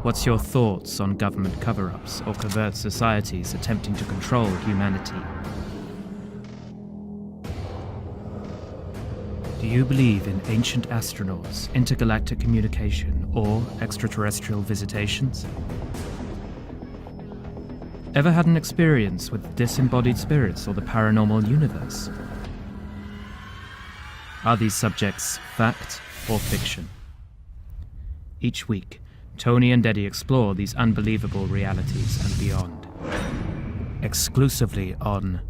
What's your thoughts on government cover-ups or covert societies attempting to control humanity? Do you believe in ancient astronauts, intergalactic communication, or extraterrestrial visitations? Ever had an experience with disembodied spirits or the paranormal universe? Are these subjects fact or fiction? Each week, Tony and Eddie explore these unbelievable realities and beyond. Exclusively on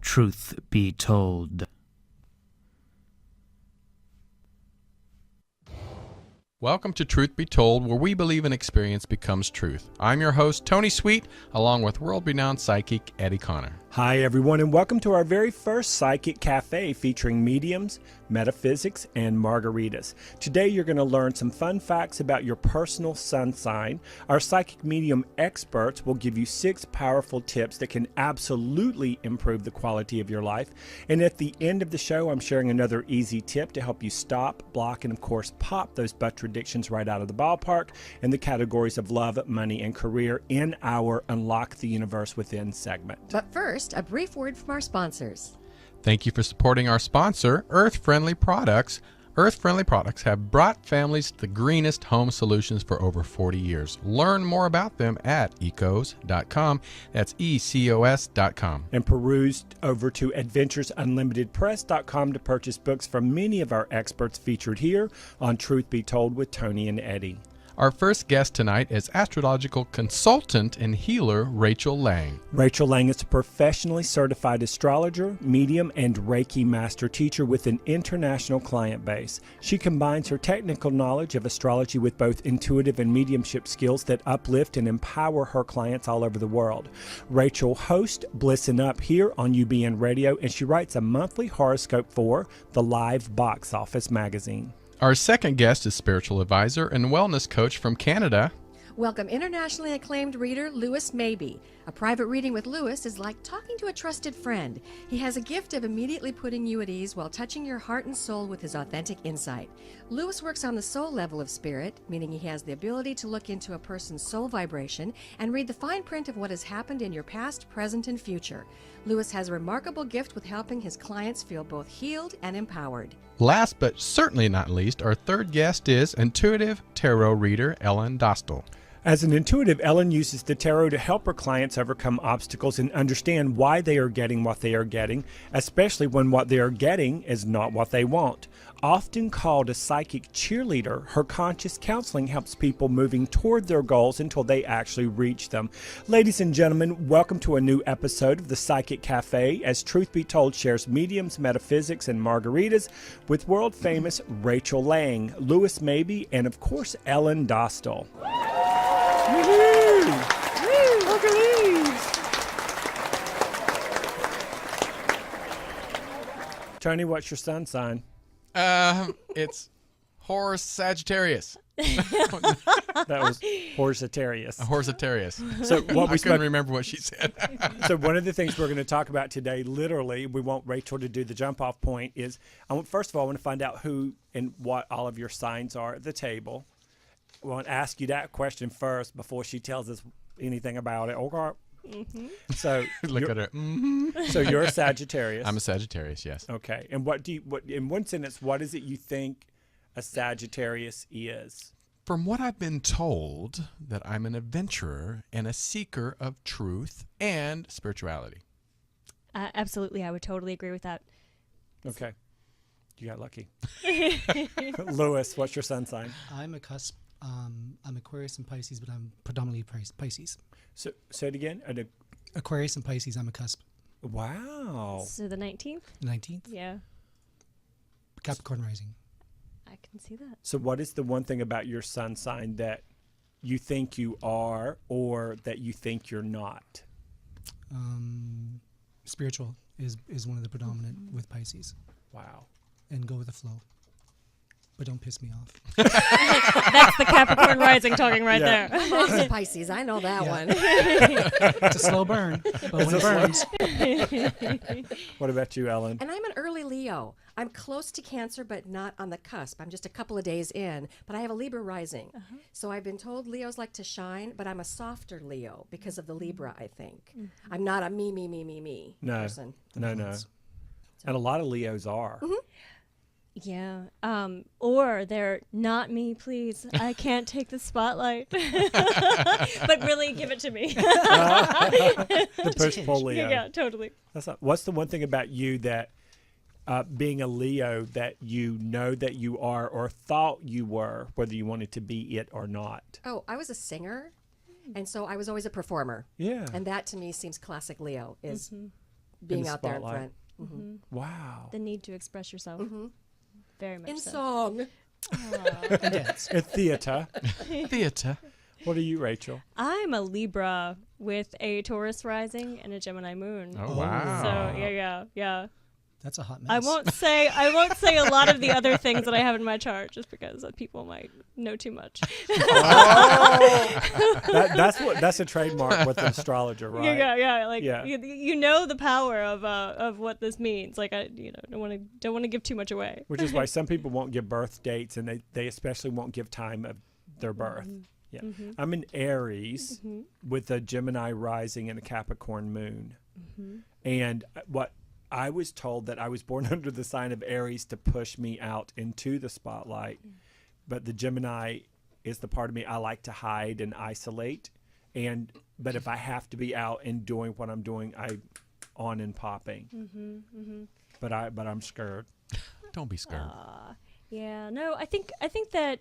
Truth Be Told. Welcome to Truth Be Told, where we believe an experience becomes truth. I'm your host, Tony Sweet, along with world-renowned psychic Eddie Connor. Hi, everyone, and welcome to our very first Psychic Cafe featuring mediums, metaphysics, and margaritas. Today, you're going to learn some fun facts about your personal sun sign. Our psychic medium experts will give you 6 powerful tips that can absolutely improve the quality of your life. And at the end of the show, I'm sharing another easy tip to help you stop, block, and of course, pop those butt predictions right out of the ballpark in the categories of love, money, and career in our Unlock the Universe Within segment. But first, a brief word from our sponsors. Thank you for supporting our sponsor, Earth Friendly Products. Earth Friendly Products have brought families the greenest home solutions for over 40 years. Learn more about them at ecos.com. That's ECOS.com. And peruse over to adventuresunlimitedpress.com to purchase books from many of our experts featured here on Truth Be Told with Tony and Eddie. Our first guest tonight is astrological consultant and healer Rachel Lang. Rachel Lang is a professionally certified astrologer, medium, and Reiki master teacher with an international client base. She combines her technical knowledge of astrology with both intuitive and mediumship skills that uplift and empower her clients all over the world. Rachel hosts Blissin' Up here on UBN Radio, and she writes a monthly horoscope for the Live Box Office magazine. Our second guest is spiritual advisor and wellness coach from Canada. Welcome internationally acclaimed reader Louis Mabee. A private reading with Louis is like talking to a trusted friend. He has a gift of immediately putting you at ease while touching your heart and soul with his authentic insight. Louis works on the soul level of spirit, meaning he has the ability to look into a person's soul vibration and read the fine print of what has happened in your past, present, and future. Louis has a remarkable gift with helping his clients feel both healed and empowered. Last but certainly not least, our third guest is intuitive tarot reader Ellen Dostal. As an intuitive, Ellen uses the tarot to help her clients overcome obstacles and understand why they are getting what they are getting, especially when what they are getting is not what they want. Often called a psychic cheerleader, her conscious counseling helps people moving toward their goals until they actually reach them. Ladies and gentlemen, welcome to a new episode of the Psychic Cafe, as Truth Be Told shares mediums, metaphysics, and margaritas with world-famous Rachel Lang, Louis Mabee, and of course, Ellen Dostal. Tony, what's your sun sign? It's Horus Sagittarius. That was Horsatarius. Horsatarius. So what I couldn't remember what she said. So one of the things we're going to talk about today, literally, we want Rachel to do the jump-off point, is first of all, I want to find out who and what all of your signs are at the table. I want to ask you that question first before she tells us anything about it. Okay. Mm-hmm. So look at her. Mm-hmm. So you're a Sagittarius. I'm a Sagittarius, yes. Okay. And what in one sentence, what is it you think a Sagittarius is? From what I've been told, that I'm an adventurer and a seeker of truth and spirituality. Absolutely, I would totally agree with that. Okay. You got lucky. Lewis, what's your sun sign? I'm a cusp. I'm Aquarius and Pisces, but I'm predominantly Pisces. So say it again. Aquarius and Pisces, I'm a cusp. Wow. So the 19th? 19th? Yeah. Capricorn rising. I can see that. So what is the one thing about your sun sign that you think you are or that you think you're not? Spiritual is one of the predominant with Pisces. Wow. And go with the flow. But don't piss me off. That's the Capricorn rising talking right there. My mom's a Pisces. I know that one. It's a slow burn, but when it burns. What about you, Ellen? And I'm an early Leo. I'm close to Cancer, but not on the cusp. I'm just a couple of days in, but I have a Libra rising. So I've been told Leos like to shine, but I'm a softer Leo because of the Libra, I think. I'm not a me No. person. No. And a lot of Leos are. Yeah. Or they're not me, please. I can't take the spotlight. But really give it to me. The push-pull Leo. Yeah, totally. What's the one thing about you that being a Leo that you know that you are or thought you were, whether you wanted to be it or not? Oh, I was a singer, and so I was always a performer. Yeah. And that to me seems classic Leo, is In being the out there in spotlight. front. Wow. The need to express yourself. Very much In so. song. And dance. In theater. Theater. What are you, Rachel? I'm a Libra with a Taurus rising and a Gemini moon. Oh, wow. So yeah. That's a hot mess. I won't say a lot of the other things that I have in my chart just because people might know too much. That's a trademark with an astrologer, right? Yeah. Like Yeah. you know the power of what this means. Like I don't want to give too much away. Which is why some people won't give birth dates, and they especially won't give time of their birth. Yeah. I'm in Aries with a Gemini rising and a Capricorn moon. And what I was told that I was born under the sign of Aries to push me out into the spotlight. But the Gemini is the part of me I like to hide and isolate. But if I have to be out and doing what I'm doing, I'm on and popping. But I'm scared. Don't be scared. Yeah, no, I think that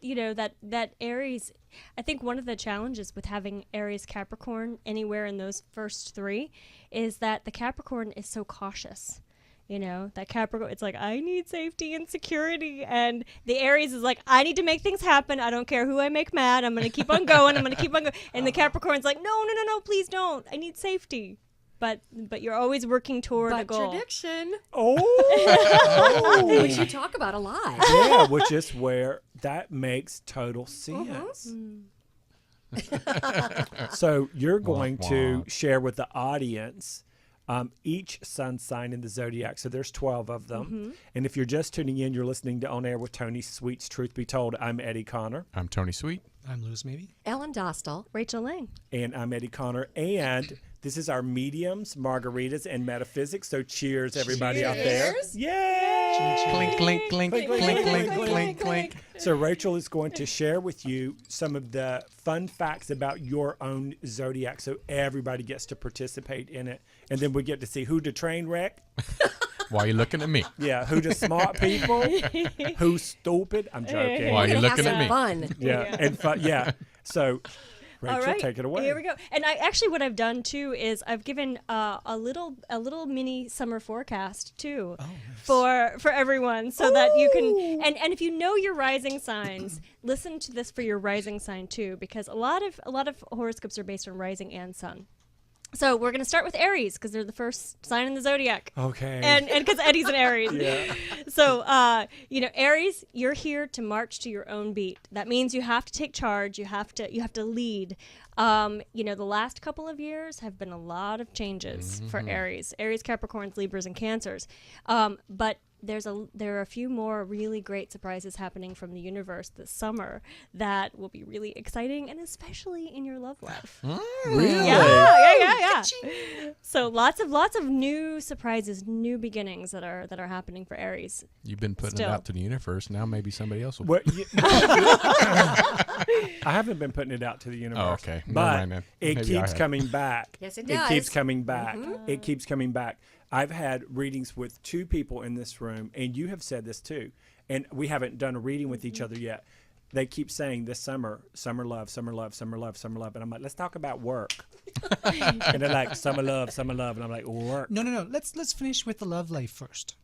that Aries. I think one of the challenges with having Aries Capricorn anywhere in those first three is that the Capricorn is so cautious. That Capricorn, it's like, I need safety and security. And the Aries is like, I need to make things happen. I don't care who I make mad. I'm going to keep on going. And the Capricorn's like, no, please don't. I need safety. But you're always working toward a goal. Contradiction. Oh! Which you talk about a lot. Yeah, which is where that makes total sense. So you're going to share with the audience each sun sign in the zodiac. So there's 12 of them. And if you're just tuning in, you're listening to On Air with Tony Sweet's Truth Be Told. I'm Eddie Connor. I'm Tony Sweet. I'm Lewis Mabee. Ellen Dostal. Rachel Lang. And I'm Eddie Connor. And this is our mediums, Margaritas, and Metaphysics. So cheers, everybody out there. Yay! Clink, clink, clink, clink, clink, clink, clink. So Rachel is going to share with you some of the fun facts about your own zodiac, so everybody gets to participate in it. And then we get to see who to train wreck. Why are you looking at me? Yeah, who the smart people, who's stupid. I'm joking. Why are you looking at me? Fun. Yeah, and fun. Yeah. So, Rachel, All right, take it away. Here we go. And what I've done too is I've given a little mini summer forecast too for everyone, so that you can and if you know your rising signs, listen to this for your rising sign too, because a lot of horoscopes are based on rising and sun. So we're going to start with Aries because they're the first sign in the zodiac. Okay. And because Eddie's an Aries. Yeah. So, Aries, you're here to march to your own beat. That means you have to take charge. You have to lead. The last couple of years have been a lot of changes for Aries. Aries, Capricorns, Libras, and Cancers. But there are a few more really great surprises happening from the universe this summer that will be really exciting, and especially in your love life. Really? Yeah. So lots of new surprises, new beginnings that are happening for Aries. You've been putting Still. it out to the universe. Now maybe somebody else will. I haven't been putting it out to the universe. Oh, okay. Never But mind then. it Maybe I keeps have. coming back. Yes, it It does. keeps coming back. It keeps coming back. I've had readings with two people in this room, and you have said this too, and we haven't done a reading with each other yet. They keep saying this summer love, summer love, summer love, summer love. And I'm like, let's talk about work. And they're like, summer love. And I'm like, work. No. Let's finish with the love life first.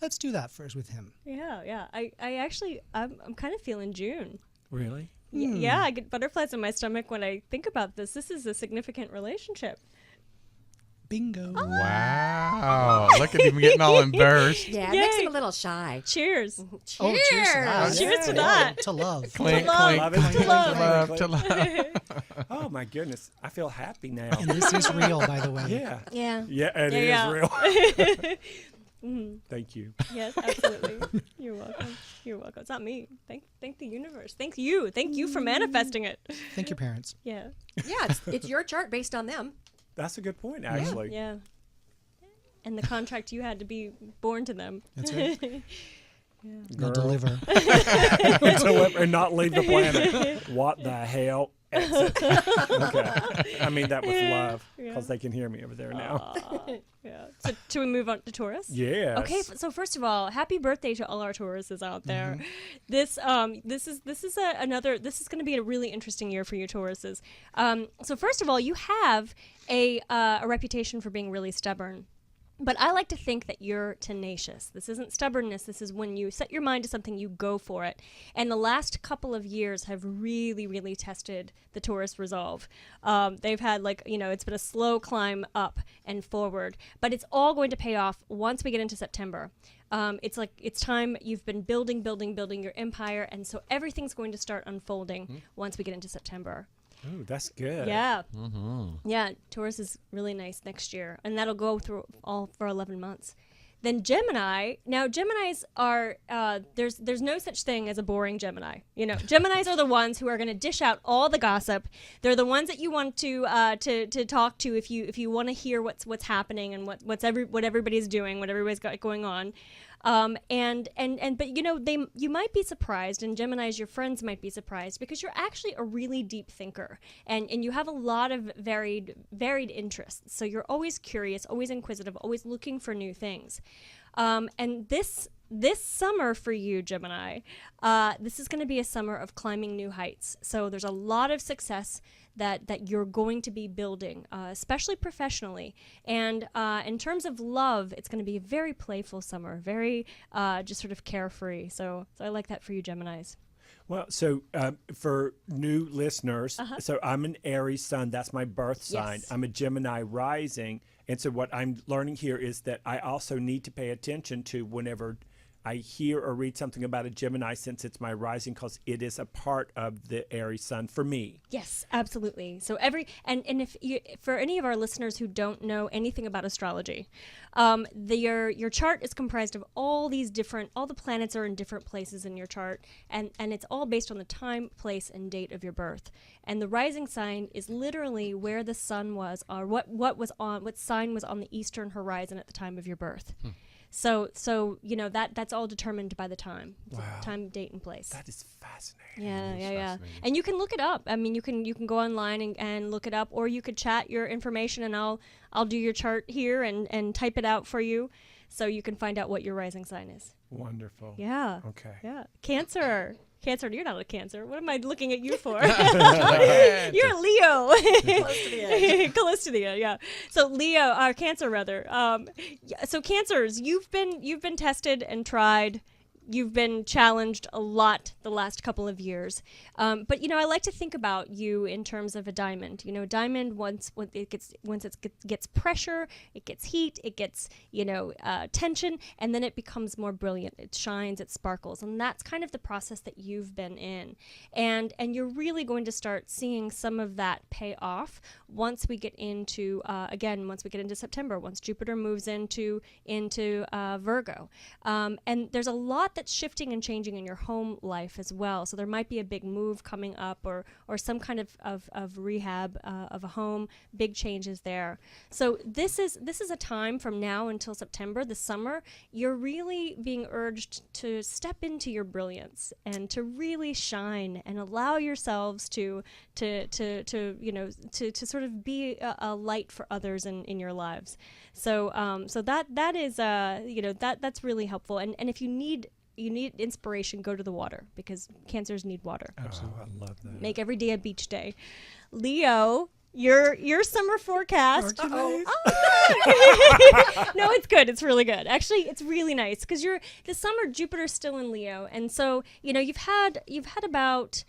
Let's do that first with him. Yeah. I'm kind of feeling June. Really? Yeah, I get butterflies in my stomach when I think about this. This is a significant relationship. Bingo. Wow. Look at him getting all embarrassed. Yeah, it Yay. makes him a little shy. Cheers. Oh, cheers to that. Cheers to that. To love. Clink, love. clink, Love clink, is clink, love. love, to love. Oh, my goodness. I feel happy now. And this is real, by the way. Yeah. Yeah. Yeah, it is Yeah. real. Thank you. Yes, absolutely. You're welcome. You're welcome. It's not me. Thank the universe. Thank you. Thank you for manifesting it. Thank your parents. Yeah. Yeah, it's your chart based on them. That's a good point, actually. Yeah. And the contract you had to be born to them. That's right. Girl. They'll deliver. Deliver and not leave the planet. What the hell? Exit. Okay. I mean that with love, because they can hear me over there now. Yeah. So should we move on to Taurus? Yes. Okay. So first of all, happy birthday to all our Tauruses out there. This is going to be a really interesting year for you Tauruses. So first of all, you have a reputation for being really stubborn. But I like to think that you're tenacious. This isn't stubbornness. This is when you set your mind to something, you go for it. And the last couple of years have really, really tested the Taurus resolve. They've had it's been a slow climb up and forward. But it's all going to pay off once we get into September. It's time. You've been building your empire. And so everything's going to start unfolding once we get into September. Ooh, that's good. Yeah. Yeah, Taurus is really nice next year, and that'll go through all for 11 months. Then Gemini. Now, Geminis are, there's no such thing as a boring Gemini. You know, Geminis are the ones who are going to dish out all the gossip. They're the ones that you want to talk to if you want to hear what's happening and what everybody's doing, what everybody's got going on. But you might be surprised, and Geminis, your friends might be surprised, because you're actually a really deep thinker, and you have a lot of varied interests. So you're always curious, always inquisitive, always looking for new things. And this summer for you, Gemini, this is going to be a summer of climbing new heights. So there's a lot of success that you're going to be building, especially professionally. And in terms of love, it's going to be a very playful summer, very just sort of carefree. So I like that for you, Geminis. Well, so for new listeners, so I'm an Aries sun. That's my birth sign. Yes. I'm a Gemini rising. And so what I'm learning here is that I also need to pay attention to whenever I hear or read something about a Gemini, since it's my rising, because it is a part of the Aries sun for me. Yes, absolutely. So if for any of our listeners who don't know anything about astrology, your chart is comprised of all the planets are in different places in your chart, and it's all based on the time, place, and date of your birth. And the rising sign is literally where the sun was, or what sign was on the eastern horizon at the time of your birth. So that's all determined by the time. Wow. Time, date, and place. That is fascinating. Yeah. And you can look it up. I mean, you can go online and look it up, or you could chat your information, and I'll do your chart here and type it out for you, so you can find out what your rising sign is. Wonderful. Yeah. Okay. Yeah. Cancer, you're not a Cancer. What am I looking at you for? You're a Leo. Close to the edge. Close to the edge, yeah. So Leo, or Cancer rather. So Cancers, you've been tested and tried. You've been challenged a lot the last couple of years. But I like to think about you in terms of a diamond. A diamond, once it gets pressure, it gets heat, it gets tension, and then it becomes more brilliant. It shines, it sparkles, and that's kind of the process that you've been in. And you're really going to start seeing some of that pay off once we get into September, once Jupiter moves into Virgo. And there's a lot that's shifting and changing in your home life as well. So there might be a big move coming up, or some kind of rehab of a home, big changes there. So this is a time from now until September, the summer, you're really being urged to step into your brilliance and to really shine and allow yourselves to sort of be a light for others in your lives. So that is that's really helpful. And if you need inspiration, go to the water, because Cancers need water. Absolutely. I love that. Make every day a beach day. Leo, your summer forecast. No, it's good. It's really good. Actually, it's really nice, because this summer Jupiter's still in Leo, and so you've had about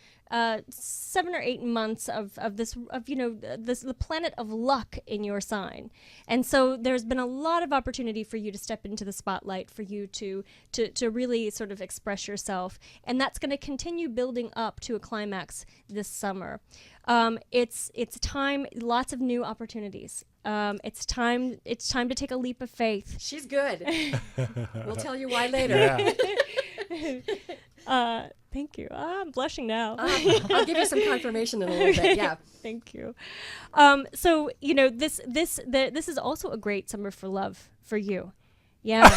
7 or 8 months of the planet of luck in your sign. And so there's been a lot of opportunity for you to step into the spotlight, for you to really sort of express yourself. And that's going to continue building up to a climax this summer. It's time, lots of new opportunities. It's time to take a leap of faith. She's good. We'll tell you why later. Yeah. Thank you. I'm blushing now. I'll give you some confirmation in a little bit. Yeah. Thank you. So this is also a great summer for love for you. Yeah.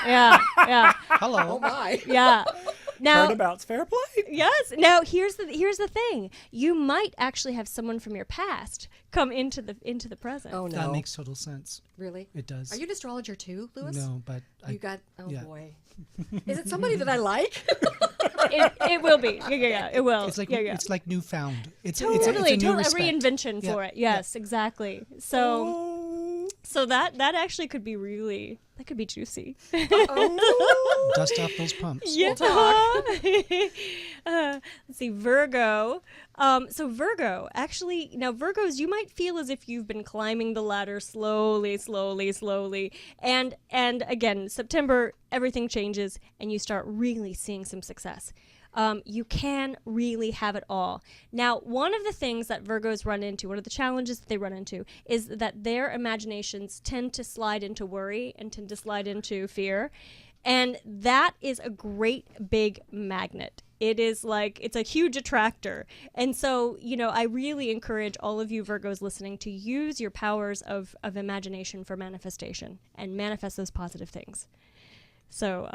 Yeah. Hello. Oh my. Yeah. Now, Turnabout's fair play. yes. Now here's the thing. You might actually have someone from your past come into the present. Oh no. That makes total sense. Really? It does. Are you an astrologer too, Lewis? No, but You got. Oh yeah. boy. Is it somebody that I like? It will be. Yeah. It will. it's like yeah. it's like newfound. It's Totally, it's a new totally a respect. reinvention for Yeah, it. Yes, exactly. So that actually could be that could be juicy. Dust off those pumps. Yeah. Let's see, Virgo. So Virgo, actually, now Virgos, you might feel as if you've been climbing the ladder slowly, and again, September, everything changes, and you start really seeing some success. You can really have it all. Now, one of the things that Virgos run into, one of the challenges that they run into, is that their imaginations tend to slide into worry and tend to slide into fear. And that is a great big magnet. It is like, it's a huge attractor. And so, I really encourage all of you Virgos listening to use your powers of imagination for manifestation and manifest those positive things. So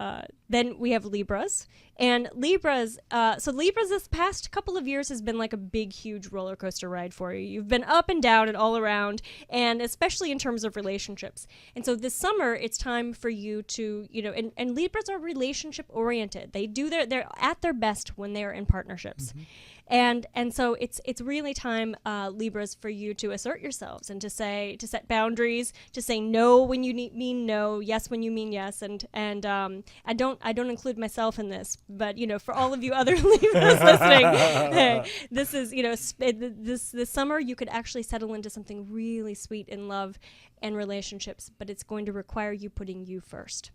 then we have Libras, and Libras this past couple of years has been like a big, huge roller coaster ride for you. You've been up and down and all around, and especially in terms of relationships. And so this summer, it's time for you to, and Libras are relationship oriented. They're at their best when they're in partnerships. Mm-hmm. And so it's really time, Libras, for you to assert yourselves and to set boundaries, to say no when you mean no, yes when you mean yes, and I don't include myself in this, but for all of you other Libras listening, this is this summer you could actually settle into something really sweet in love and relationships, but it's going to require you putting you first.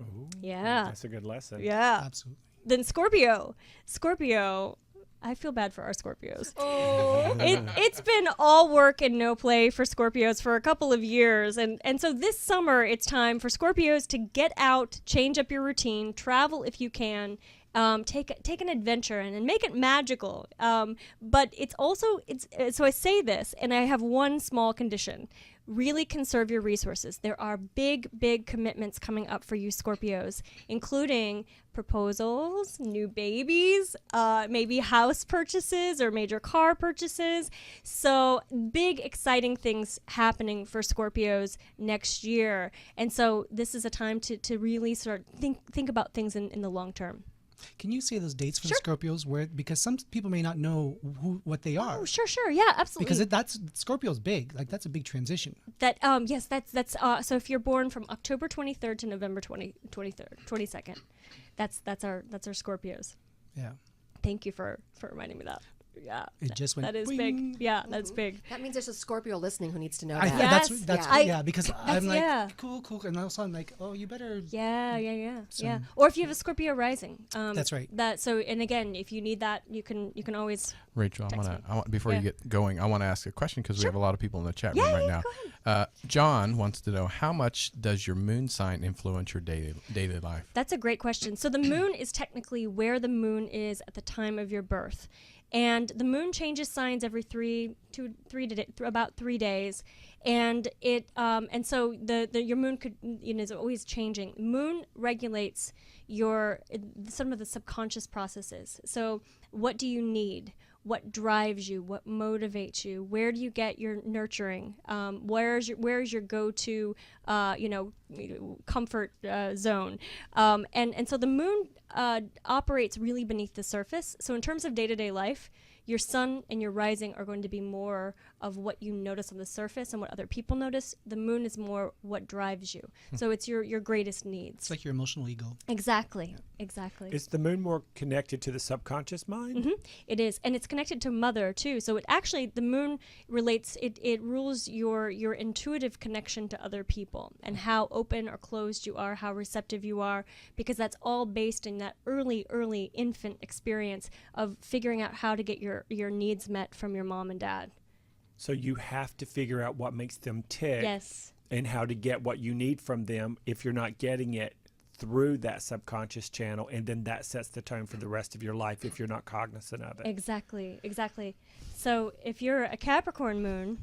Ooh, yeah, that's a good lesson. Yeah, Absolutely. Then Scorpio. I feel bad for our Scorpios. Oh. It's been all work and no play for Scorpios for a couple of years. And so this summer, it's time for Scorpios to get out, change up your routine, travel if you can, take an adventure and make it magical. But it's also, so I say this, and I have one small condition. Really conserve your resources. There are big, big commitments coming up for you Scorpios, including proposals, new babies, maybe house purchases or major car purchases. So big, exciting things happening for Scorpios next year. And so this is a time to really sort of think about things in the long term. Can you say those dates for Sure. the Scorpios because some people may not know what they are? Oh, sure. Yeah, absolutely. Because that's Scorpio's big. Like that's a big transition. That yes, that's so if you're born from October 23rd to November 22nd, that's our Scorpios. Yeah. Thank you for reminding me that. Yeah. It just went That is boing. big. Yeah, that's big. That means there's a Scorpio listening who needs to know I that. Yes. that's Yeah. because I'm like yeah. cool, and also I'm like, oh, you better. Yeah. So- Or if you have a Scorpio rising. That's right. And again, if you need that, you can always. Rachel, Text me. I want before you Yeah. get going, I want to ask a question because we Sure. have a lot of people in the chat room Yeah, right yeah, now. John wants to know, how much does your moon sign influence your daily life? That's a great question. So the moon is technically where the moon is at the time of your birth. And the moon changes signs every about 3 days, and so your moon is always changing. Moon regulates some of the subconscious processes. So what do you need? What drives you? What motivates you? Where do you get your nurturing? Where is your go-to comfort zone? And so the moon operates really beneath the surface. So in terms of day-to-day life, your sun and your rising are going to be more of what you notice on the surface and what other people notice. The moon is more what drives you. So it's your greatest needs. It's like your emotional ego. Exactly. Is the moon more connected to the subconscious mind? Mm-hmm. It is, and it's connected to mother too. So the moon relates. It rules your intuitive connection to other people and how open or closed you are, how receptive you are, because that's all based in that early infant experience of figuring out how to get your needs met from your mom and dad. So you have to figure out what makes them tick. Yes. And how to get what you need from them if you're not getting it through that subconscious channel, and then that sets the tone for the rest of your life if you're not cognizant of it. Exactly. So if you're a Capricorn moon,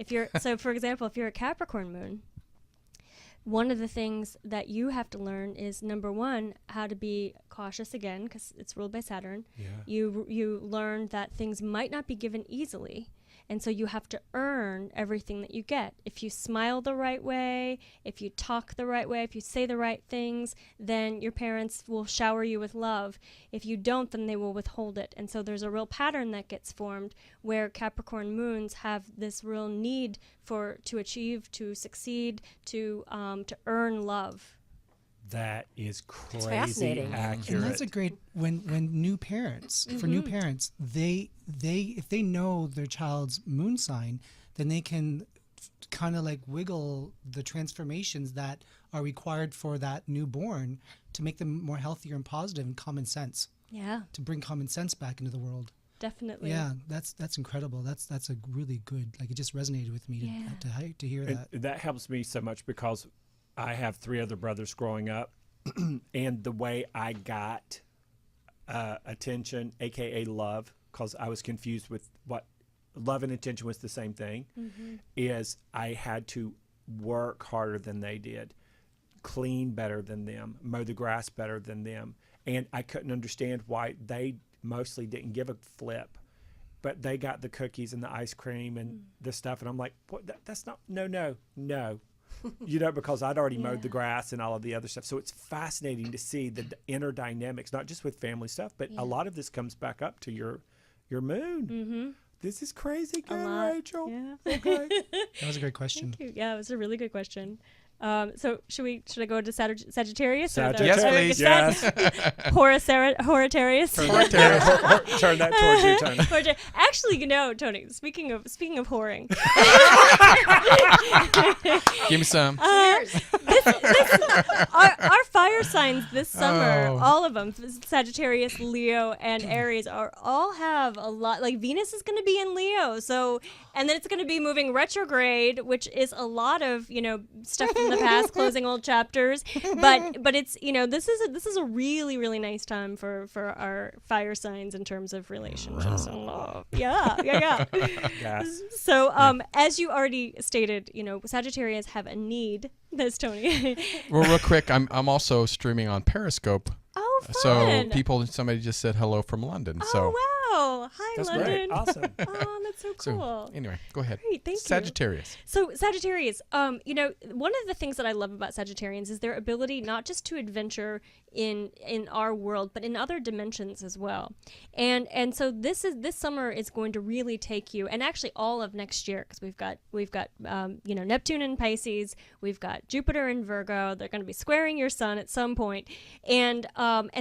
for example, if you're a Capricorn moon, one of the things that you have to learn is, number one, how to be cautious again, because it's ruled by Saturn. Yeah. You learn that things might not be given easily. And so you have to earn everything that you get. If you smile the right way, if you talk the right way, if you say the right things, then your parents will shower you with love. If you don't, then they will withhold it. And so there's a real pattern that gets formed where Capricorn moons have this real need to achieve, to succeed, to earn love. That is crazy fascinating. accurate. And that's a great when new parents for new parents they if they know their child's moon sign, then they can kind of like wiggle the transformations that are required for that newborn to make them more healthier and positive and common sense. Yeah, To bring common sense back into the world. definitely. Yeah, that's incredible. That's a really good, like, it just resonated with me to hear that. And that helps me so much because I have 3 other brothers growing up, and the way I got attention, aka love, because I was confused with what love and attention was the same thing, is I had to work harder than they did, clean better than them, mow the grass better than them, and I couldn't understand why they mostly didn't give a flip. But they got the cookies and the ice cream and the stuff, and I'm like, what? That's not, no. Because I'd already mowed the grass and all of the other stuff. So it's fascinating to see the inner dynamics, not just with family stuff, but a lot of this comes back up to your moon. Mm-hmm. This is crazy good, A lot. Rachel. Yeah. Okay. That was a great question. Thank you. Yeah, it was a really good question. So should I go to Sagittarius? Yes, please. Yes. Horitarius. Turn that towards you, Tony. Actually, Tony, speaking of whoring. Give me some. Our fire signs this summer, Oh. all of them, Sagittarius, Leo, and Aries, all have a lot. Like Venus is going to be in Leo, and then it's going to be moving retrograde, which is a lot of stuff from the past, closing old chapters. But it's this is a really, really nice time for our fire signs in terms of relationships and love. Yeah. Yes. So as you already stated, Sagittarius have a need. That's Tony. Well, real quick, I'm also streaming on Periscope. Oh, fun. So somebody just said hello from London. Oh, wow. Hi, That's London. great. Awesome. Oh, that's so cool. So anyway, go ahead. Great, thank you. Sagittarius. So Sagittarius, one of the things that I love about Sagittarians is their ability not just to adventure in our world, but in other dimensions as well. And so this summer is going to really take you, and actually all of next year, because we've got Neptune in Pisces, we've got Jupiter in Virgo. They're going to be squaring your sun at some point, and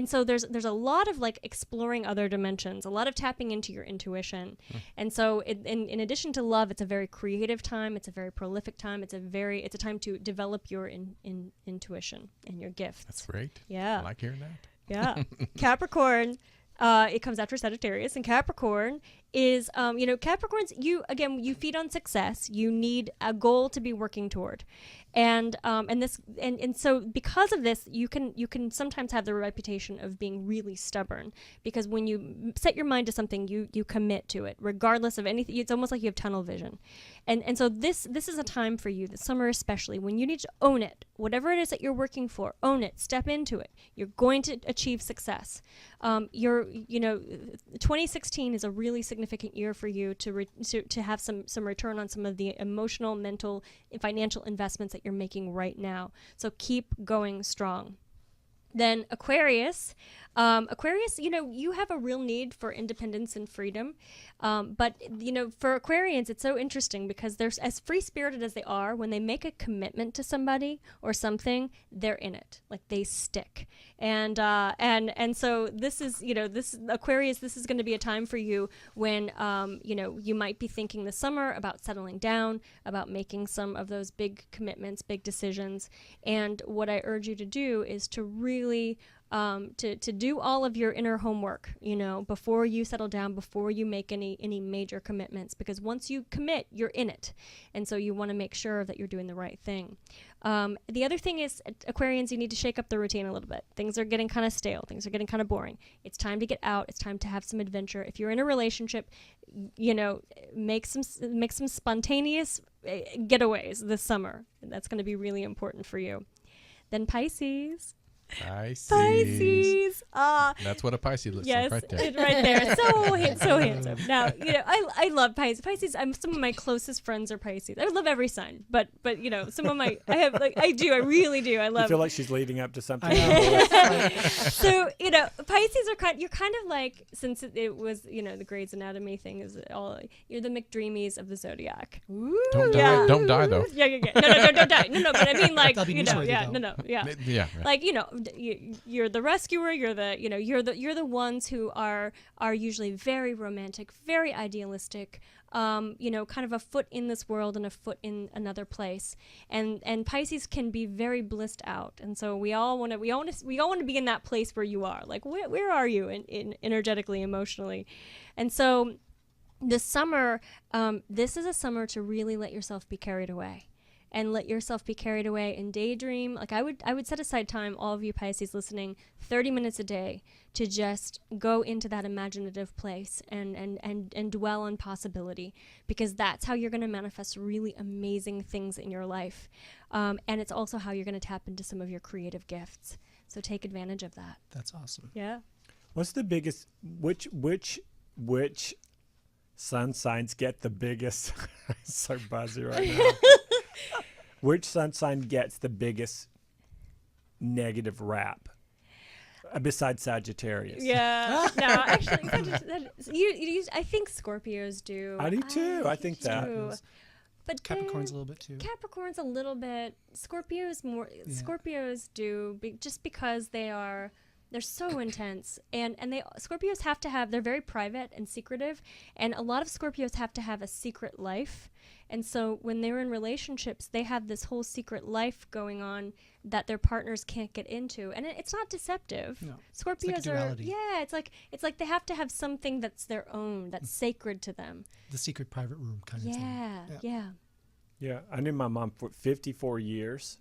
so there's a lot of like exploring other dimensions, a lot of tapping into your intuition. And so in addition to love, it's a very creative time. It's a very prolific time. It's a time to develop your intuition and your gifts. That's great. Yeah. I like hearing that. Yeah. Capricorn, it comes after Sagittarius, and Capricorn is, Capricorns, you feed on success. You need a goal to be working toward. And so because of this, you can sometimes have the reputation of being really stubborn, because when you set your mind to something, you commit to it regardless of anything. It's almost like you have tunnel vision. And so this is a time for you, this summer especially, when you need to own it. Whatever it is that you're working for, own it, step into it. You're going to achieve success. 2016 is a really significant year for you to have some return on some of the emotional, mental, and financial investments that you're making right now. So keep going strong. Then Aquarius, you have a real need for independence and freedom. But for Aquarians, it's so interesting because they're as free-spirited as they are. When they make a commitment to somebody or something, they're in it. Like they stick. And so this is Aquarius, this is going to be a time for you when, you might be thinking this summer about settling down, about making some of those big commitments, big decisions. And what I urge you to do is to really really to do all of your inner homework, before you settle down, before you make any major commitments, because once you commit, you're in it. And so you want to make sure that you're doing the right thing. The other thing is, Aquarians, you need to shake up the routine a little bit. Things are getting kind of stale. Things are getting kind of boring. It's time to get out. It's time to have some adventure. If you're in a relationship, make some spontaneous getaways this summer. That's going to be really important for you. Then Pisces. Pisces. That's what a Pisces looks yes, like right there. Right there. So handsome. Now, I love Pisces. Pisces, some of my closest friends are Pisces. I love every sign, but some of my, I really do. I love. I feel like she's leading up to something. So, Pisces are you're kind of like, since it was, the Grey's Anatomy thing is all, you're the McDreamies of the zodiac. Ooh. Don't die. Don't die though. Yeah. No, don't die. No, but I mean, like, That'll be newsworthy, yeah. Yeah. Like, you're the rescuer. You're the ones who are usually very romantic, very idealistic. Kind of a foot in this world and a foot in another place. And Pisces can be very blissed out. And so we all want to be in that place where you are. Like, where are you in energetically, emotionally? And so this summer, this is a summer to really let yourself be carried away. And let yourself be carried away and daydream. Like I would set aside time, all of you Pisces listening, 30 minutes a day to just go into that imaginative place and dwell on possibility, because that's how you're going to manifest really amazing things in your life. And it's also how you're going to tap into some of your creative gifts. So take advantage of that. That's awesome. Yeah. What's the biggest? Which sun signs get the biggest? I'm so buzzy right now. Which sun sign gets the biggest negative rap besides Sagittarius? Yeah. No, actually, I think Scorpios do. I do too. I think that. But Capricorn's a little bit too. Capricorn's a little bit. Scorpios more. Yeah. Scorpios do just because they're so intense, and Scorpios have to have. They're very private and secretive, and a lot of Scorpios have to have a secret life. And so when they're in relationships, they have this whole secret life going on that their partners can't get into, and it's not deceptive. No, Scorpios it's like a duality. It's like they have to have something that's their own, that's sacred to them. The secret private room kind of thing. Yeah. I knew my mom for 54 years,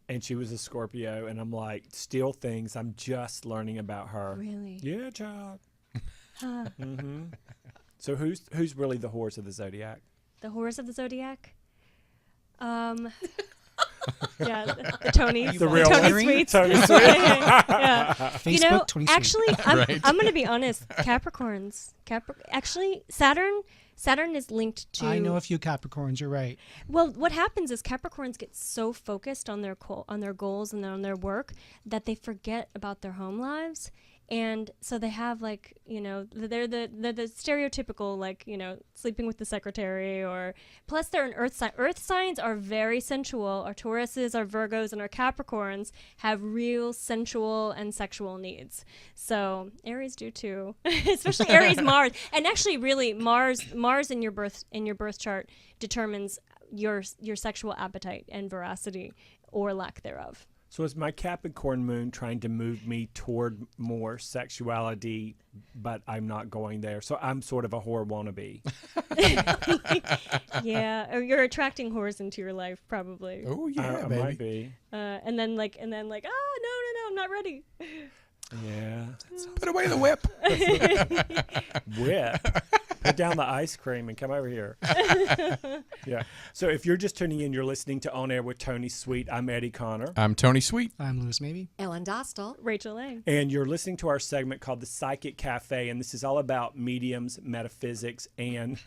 and she was a Scorpio, and I'm like, still things I'm just learning about her. Really? Yeah, child. Mm-hmm. So who's really the horse of the zodiac? The horse of the zodiac? The Tony. The real Tony Sweets. Tony Sweets. Yeah. Facebook, Tony Sweets. Actually, I'm going to be honest. Capricorns. Actually, Saturn is linked to. I know a few Capricorns. You're right. Well, what happens is Capricorns get so focused on their goals and on their work that they forget about their home lives. And so they have they're the stereotypical, sleeping with the secretary, or plus they're an earth sign. Earth signs are very sensual. Our Tauruses, our Virgos, and our Capricorns have real sensual and sexual needs. So Aries do too, especially Aries, Mars, and actually really Mars in your birth chart determines your sexual appetite and veracity or lack thereof. So is my Capricorn moon trying to move me toward more sexuality, but I'm not going there? So I'm sort of a whore wannabe. Yeah, or you're attracting whores into your life, probably. Oh yeah, baby. Might be. And then no, I'm not ready. Yeah. Put away the whip. Whip. Put down the ice cream and come over here. Yeah. So if you're just tuning in, you're listening to On Air with Tony Sweet. I'm Eddie Connor. I'm Tony Sweet. I'm Lewis Mabee. Ellen Dostal. Rachel A. And you're listening to our segment called The Psychic Cafe, and this is all about mediums, metaphysics, and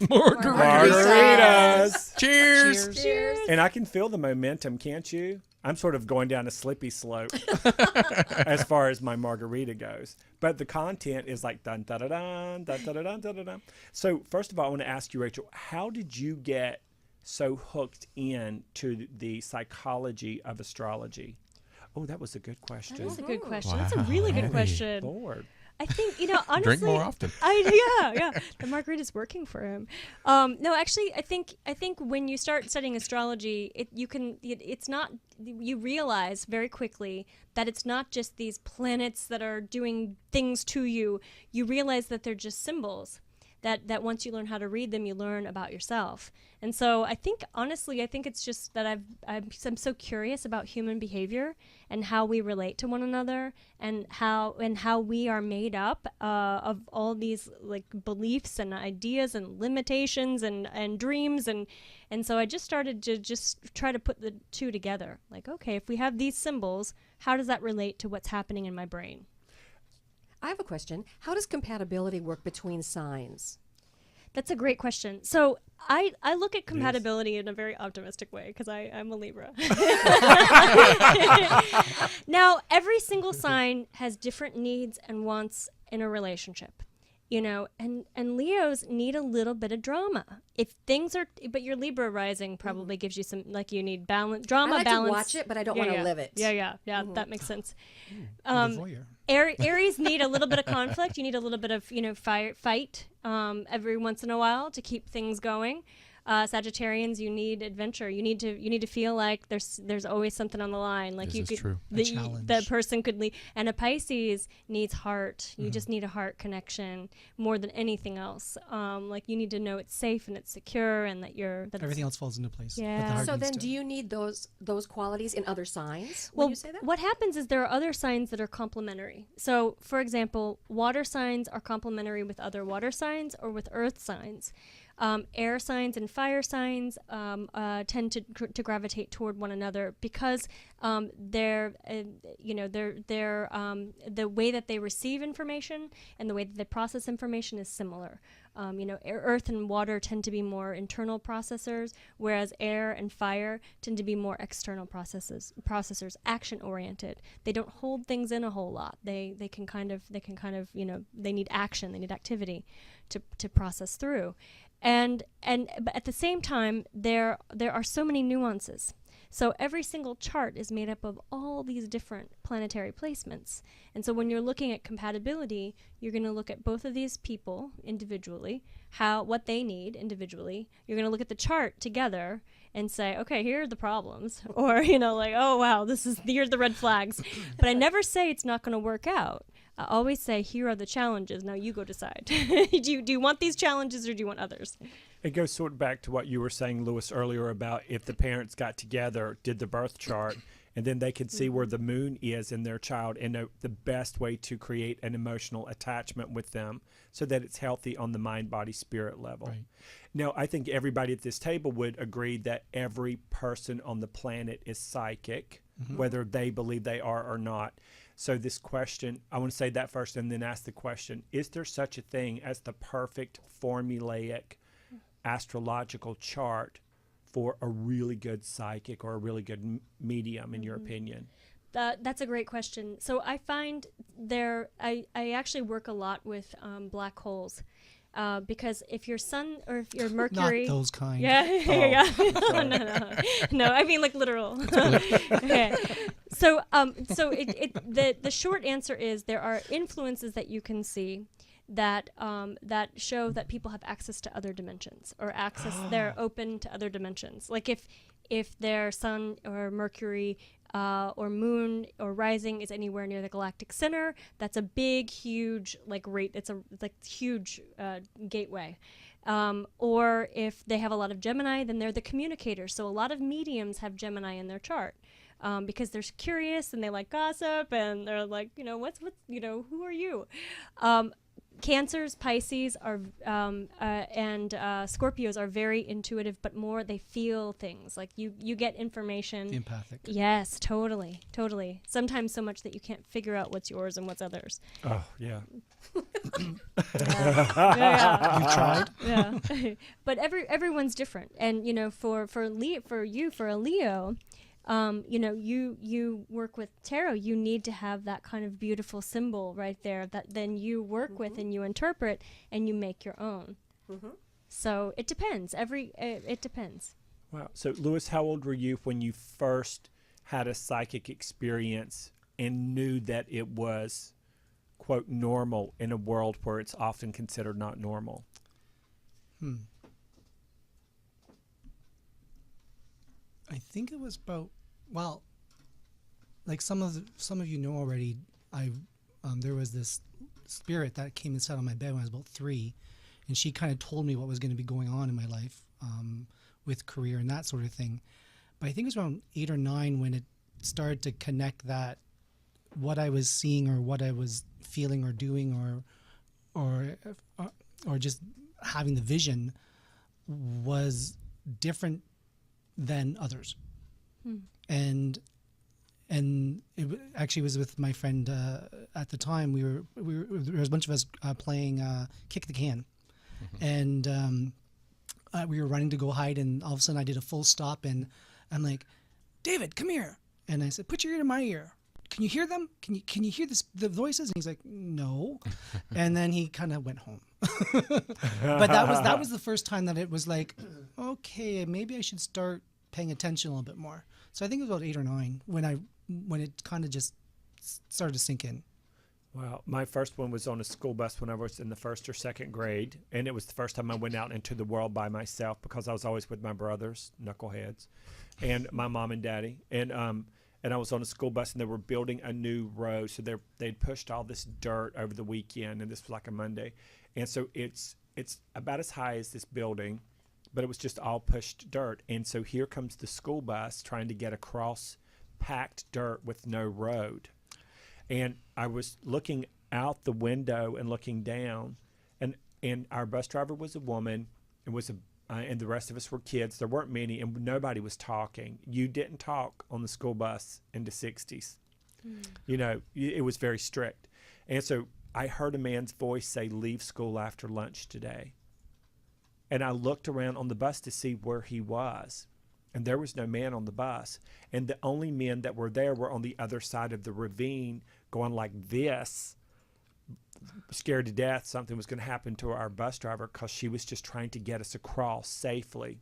Margaritas. Cheers. And I can feel the momentum, can't you? I'm sort of going down a slippy slope as far as my margarita goes. But the content is like dun da da dun, dun da da dun, dun da dun. So first of all, I want to ask you, Rachel, how did you get so hooked in to the psychology of astrology? Oh, that was a good question. That is a good question. Wow. That's a really good question. Lord. I think, honestly, Drink more often. Yeah. The margarita's working for him. No, actually, I think when you start studying astrology, you realize very quickly that it's not just these planets that are doing things to you. You realize that they're just symbols. That once you learn how to read them, you learn about yourself. And so I think, honestly, it's just that I'm so curious about human behavior and how we relate to one another and how we are made up of all these like beliefs and ideas and limitations and dreams. And so I just started to just try to put the two together. Like, okay, if we have these symbols, how does that relate to what's happening in my brain? I have a question. How does compatibility work between signs? That's a great question. So I look at compatibility in a very optimistic way because I'm a Libra. Now, every single sign has different needs and wants in a relationship. And Leos need a little bit of drama. But your Libra rising probably gives you some, like, you need balance, drama, I like balance. to watch it, but I don't want to live it. Yeah, that makes sense. Voyeur. Aries need a little bit of conflict. You need a little bit of, fight every once in a while to keep things going. Sagittarians, you need adventure. You need to feel like there's always something on the line. Like This is true. The person could leave. And a Pisces needs heart. You just need a heart connection more than anything else. Like, you need to know it's safe and it's secure and that Everything else falls into place. Yeah. But the heart So needs then, to. do you need those qualities in other signs Well, when you say that? what happens is there are other signs that are complementary. So, for example, water signs are complementary with other water signs or with earth signs. Air signs and fire signs tend to gravitate toward one another because the way that they receive information and the way that they process information is similar. Earth and water tend to be more internal processors, whereas air and fire tend to be more external processors, action oriented. They don't hold things in a whole lot. They can kind of they need action, they need activity to process through. But at the same time, there are so many nuances. So every single chart is made up of all these different planetary placements. And so when you're looking at compatibility, you're going to look at both of these people individually, what they need individually. You're going to look at the chart together and say, okay, here are the problems. Or, oh, wow, here's the red flags. But I never say it's not going to work out. I always say, here are the challenges. Now you go decide. Do you want these challenges or do you want others? It goes sort of back to what you were saying, Lewis, earlier about if the parents got together, did the birth chart, and then they could see where the moon is in their child and know the best way to create an emotional attachment with them so that it's healthy on the mind, body, spirit level. Right. Now, I think everybody at this table would agree that every person on the planet is psychic, whether they believe they are or not. So this question, I want to say that first and then ask the question, is there such a thing as the perfect formulaic astrological chart for a really good psychic or a really good medium, in your opinion? That's a great question. So I find I actually work a lot with black holes. Because if your sun or if your Mercury, Not those kind. yeah. No, I mean like literal. Okay. So the short answer is there are influences that you can see that show that people have access to other dimensions or they're open to other dimensions. Like if their sun or Mercury or moon or rising is anywhere near the galactic center, that's a big, huge it's a huge gateway. Or if they have a lot of Gemini, then they're the communicators. So a lot of mediums have Gemini in their chart. Because they're curious and they like gossip and they're like, what's who are you? Cancers, Pisces are and Scorpios are very intuitive, but more they feel things. Like you get information. Empathic. Yes, totally. Sometimes so much that you can't figure out what's yours and what's others. Oh, yeah. Yeah. You tried? Yeah. But everyone's different, and for a Leo. You work with tarot, you need to have that kind of beautiful symbol right there that then you work with and you interpret and you make your own. So it depends. It depends. Wow. So, Lewis, how old were you when you first had a psychic experience and knew that it was, quote, normal in a world where it's often considered not normal? I think it was about, well, like some of you know already. There was this spirit that came and sat on my bed when I was about 3, and she kind of told me what was going to be going on in my life with career and that sort of thing. But I think it was around 8 or 9 when it started to connect that what I was seeing or what I was feeling or doing or just having the vision was different than others. And it actually was with my friend at the time. There was a bunch of us playing kick the can, and we were running to go hide, and all of a sudden I did a full stop, and I'm like, David, come here, and I said, put your ear to my ear. Can you hear them? Can you hear the voices? And he's like, no. And then he kind of went home. But that was the first time that it was like, okay, maybe I should start paying attention a little bit more. So I think it was about 8 or 9 when it kind of just started to sink in. Wow. My first one was on a school bus when I was in the 1st or 2nd grade, and it was the first time I went out into the world by myself because I was always with my brothers, knuckleheads, and my mom and daddy. And I was on a school bus, and they were building a new road. So they'd pushed all this dirt over the weekend, and this was like a Monday. And so it's about as high as this building, but it was just all pushed dirt. And so here comes the school bus trying to get across packed dirt with no road. And I was looking out the window and looking down, and our bus driver was a woman. It was and the rest of us were kids. There weren't many, and nobody was talking. You didn't talk on the school bus in the 60s. You know, it was very strict. And so I heard a man's voice say, leave school after lunch today. And I looked around on the bus to see where he was, and there was no man on the bus. And the only men that were there were on the other side of the ravine going like this, scared to death something was going to happen to our bus driver because she was just trying to get us across safely.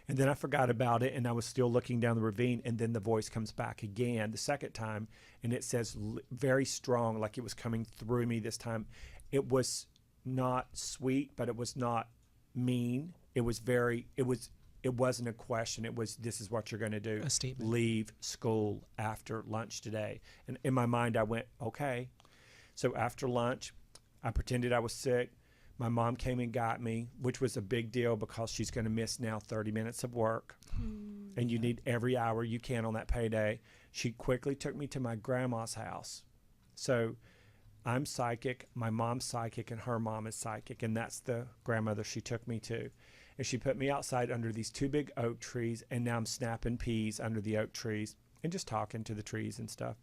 And then I forgot about it, and I was still looking down the ravine, and then the voice comes back again the second time, and it says very strong, like it was coming through me this time. It was not sweet, but it was not mean. It wasn't a question. It was, this is what you're going to do. A statement. Leave school after lunch today. And in my mind, I went, okay. So after lunch, I pretended I was sick. My mom came and got me, which was a big deal because she's going to miss now 30 minutes of work. And you need every hour you can on that payday. She quickly took me to my grandma's house. So I'm psychic, my mom's psychic, and her mom is psychic. And that's the grandmother she took me to. And she put me outside under these 2 big oak trees. And now I'm snapping peas under the oak trees and just talking to the trees and stuff.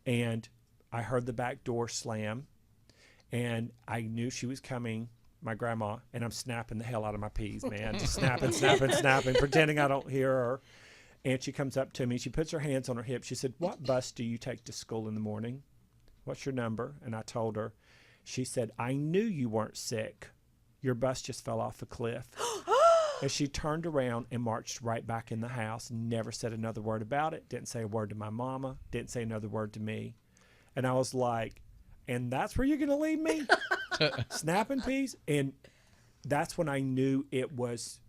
And I heard the back door slam. And I knew she was coming, my grandma, and I'm snapping the hell out of my peas, man. Just snapping, pretending I don't hear her. And she comes up to me. She puts her hands on her hip. She said, what bus do you take to school in the morning? What's your number? And I told her. She said, I knew you weren't sick. Your bus just fell off a cliff. And she turned around and marched right back in the house, never said another word about it, didn't say a word to my mama, didn't say another word to me. And I was like, and that's where you're going to leave me? Snapping peas? And that's when I knew it was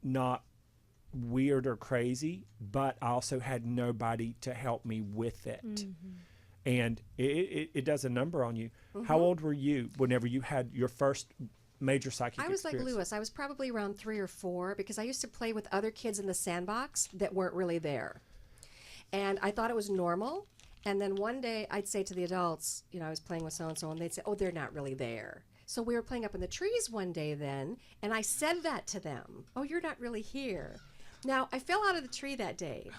not weird or crazy, but I also had nobody to help me with it. And it does a number on you. How old were you whenever you had your first major psychic I was experience? like Lewis. I was probably around 3 or 4 because I used to play with other kids in the sandbox that weren't really there. And I thought it was normal. And then one day I'd say to the adults, you know, I was playing with so-and-so, and they'd say, oh, they're not really there. So we were playing up in the trees one day then, and I said that to them. Oh, you're not really here. Now, I fell out of the tree that day.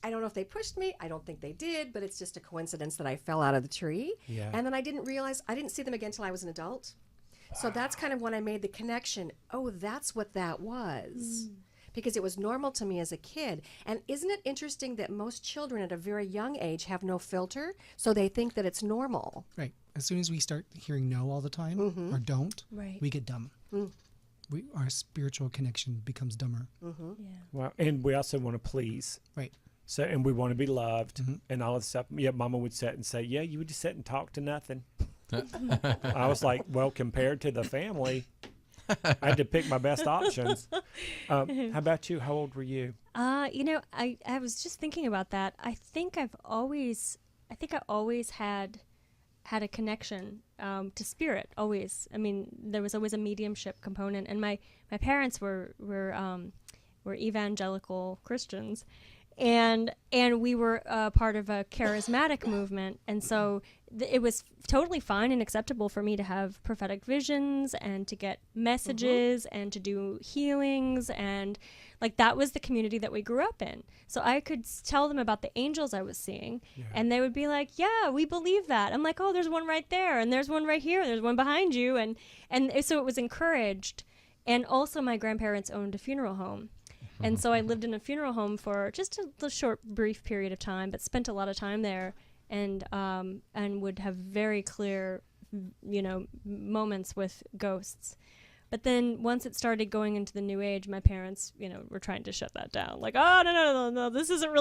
I don't know if they pushed me. I don't think they did, but it's just a coincidence that I fell out of the tree. Yeah. And then I didn't see them again until I was an adult. So that's kind of when I made the connection. Oh, that's what that was. Because it was normal to me as a kid. And isn't it interesting that most children at a very young age have no filter, so they think that it's normal? Right. As soon as we start hearing no all the time or don't, we get dumb. Our spiritual connection becomes dumber. Yeah. Wow. And we also want to please. Right. So, and we want to be loved and all of stuff. Yeah, Mama would sit and say, yeah, you would just sit and talk to nothing. I was like, well, compared to the family, I had to pick my best options. How about you? How old were you? You know, I was just thinking about that. I think I always had a connection to spirit. Always. I mean, there was always a mediumship component, and my parents were evangelical Christians, and we were part of a charismatic movement, and so it was totally fine and acceptable for me to have prophetic visions and to get messages and to do healings, and like that was the community that we grew up in. So I could tell them about the angels I was seeing, and they would be like, yeah, we believe that. I'm like, oh, there's one right there, and there's one right here, and there's one behind you, and so it was encouraged. And also my grandparents owned a funeral home. And so I lived in a funeral home for just a short, brief period of time, but spent a lot of time there, and would have very clear, moments with ghosts. But then once it started going into the new age, my parents, were trying to shut that down. Like, oh, no, this isn't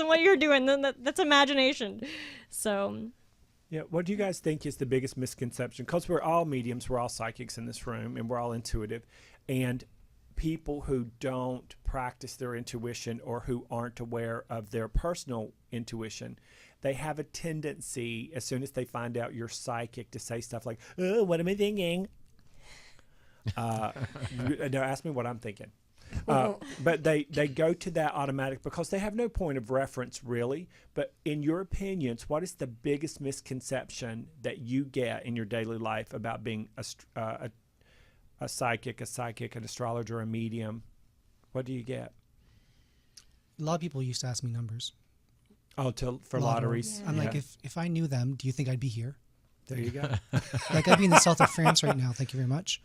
what you're doing. That's imagination. So. Yeah, what do you guys think is the biggest misconception? Because we're all mediums, we're all psychics in this room, and we're all intuitive. And people who don't practice their intuition or who aren't aware of their personal intuition, they have a tendency, as soon as they find out you're psychic, to say stuff like, oh, what am I thinking? No, ask me what I'm thinking. But they go to that automatic because they have no point of reference, really. But in your opinions, what is the biggest misconception that you get in your daily life about being a psychic, an astrologer, a medium? What do you get? A lot of people used to ask me numbers. Oh, for lotteries. Yeah. I'm like, if I knew them, do you think I'd be here? There you go. Like, I'd be in the south of France right now. Thank you very much.